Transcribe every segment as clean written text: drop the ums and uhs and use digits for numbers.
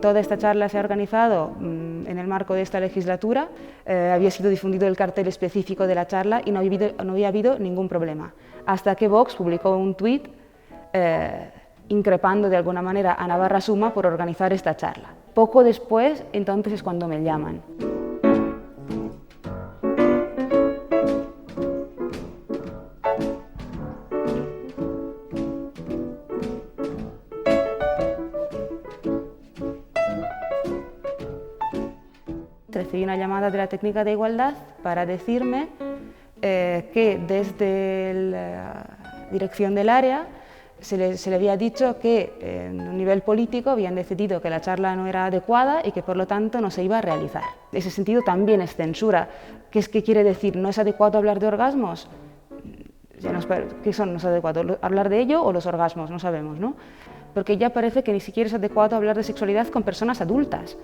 Toda esta charla se ha organizado en el marco de esta legislatura, había sido difundido el cartel específico de la charla y no había habido ningún problema, hasta que Vox publicó un tuit increpando de alguna manera a Navarra Suma por organizar esta charla. Poco después, entonces es cuando me llaman. Recibí una llamada de la técnica de igualdad para decirme que desde la dirección del área se le había dicho que en un nivel político habían decidido que la charla no era adecuada y que por lo tanto no se iba a realizar. En ese sentido también es censura. ¿Qué quiere decir? ¿No es adecuado hablar de orgasmos? ¿Qué son? ¿No es adecuado hablar de ello o los orgasmos? No sabemos, ¿no? Porque ya parece que ni siquiera es adecuado hablar de sexualidad con personas adultas.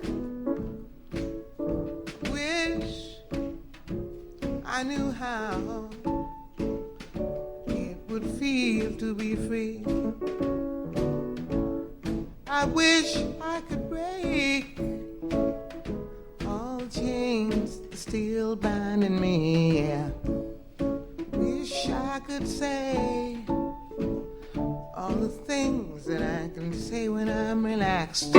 I knew how it would feel to be free. I wish I could break all chains still binding me. Yeah. Wish I could say all the things that I can say when I'm relaxed.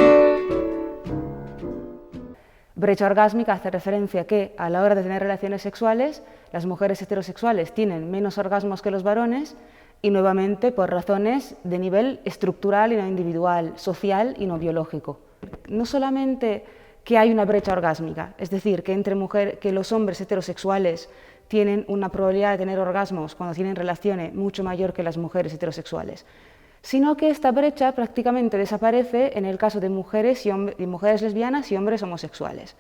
Brecha orgásmica hace referencia a que a la hora de tener relaciones sexuales, las mujeres heterosexuales tienen menos orgasmos que los varones y nuevamente por razones de nivel estructural y no individual, social y no biológico. No solamente que hay una brecha orgásmica, es decir, que los hombres heterosexuales tienen una probabilidad de tener orgasmos cuando tienen relaciones mucho mayor que las mujeres heterosexuales, sino que esta brecha prácticamente desaparece en el caso de mujeres lesbianas y hombres homosexuales.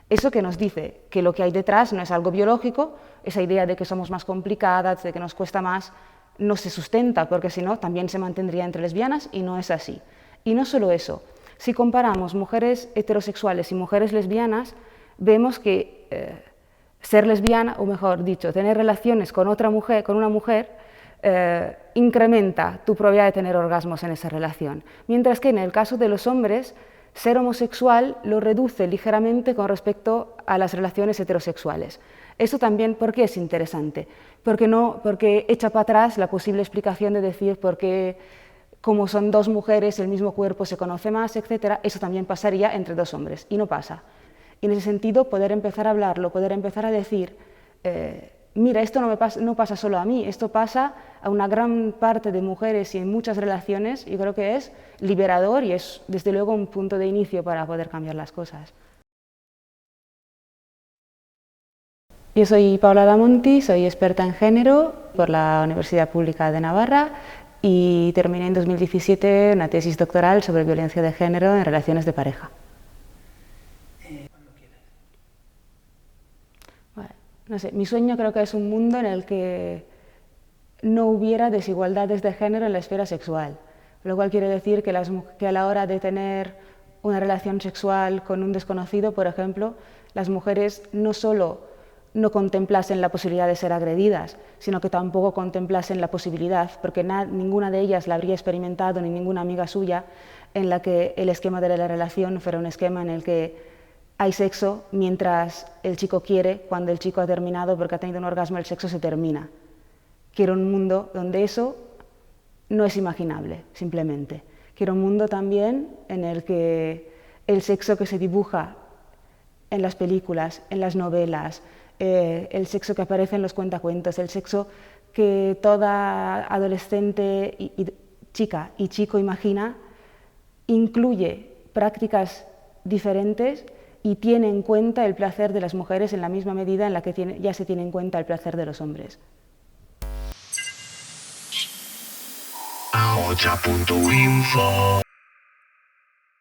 Eso que nos dice que lo que hay detrás no es algo biológico, esa idea de que somos más complicadas, de que nos cuesta más, no se sustenta, porque si no también se mantendría entre lesbianas y no es así. Y no solo eso, si comparamos mujeres heterosexuales y mujeres lesbianas, vemos que ser lesbiana, o mejor dicho, tener relaciones con una mujer, incrementa tu probabilidad de tener orgasmos en esa relación, mientras que en el caso de los hombres, ser homosexual lo reduce ligeramente con respecto a las relaciones heterosexuales. Esto también, ¿por qué es interesante? Porque echa para atrás la posible explicación de decir por qué, como son dos mujeres, el mismo cuerpo se conoce más, etc., eso también pasaría entre dos hombres, y no pasa. Y en ese sentido, poder empezar a hablarlo, poder empezar a decir mira, esto no pasa solo a mí, esto pasa a una gran parte de mujeres y en muchas relaciones, y creo que es liberador y es desde luego un punto de inicio para poder cambiar las cosas. Yo soy Paula Damonti, soy experta en género por la Universidad Pública de Navarra y terminé en 2017 una tesis doctoral sobre violencia de género en relaciones de pareja. No sé, mi sueño creo que es un mundo en el que no hubiera desigualdades de género en la esfera sexual, lo cual quiere decir que a la hora de tener una relación sexual con un desconocido, por ejemplo, las mujeres no solo no contemplasen la posibilidad de ser agredidas, sino que tampoco contemplasen la posibilidad, porque ninguna de ellas la habría experimentado, ni ninguna amiga suya, en la que el esquema de la relación fuera un esquema en el que hay sexo mientras el chico quiere, cuando el chico ha terminado porque ha tenido un orgasmo, el sexo se termina. Quiero un mundo donde eso no es imaginable, simplemente. Quiero un mundo también en el que el sexo que se dibuja en las películas, en las novelas, el sexo que aparece en los cuentacuentos, el sexo que toda adolescente, chica y chico imagina, incluye prácticas diferentes y tiene en cuenta el placer de las mujeres en la misma medida en la que ya se tiene en cuenta el placer de los hombres. Aocha.info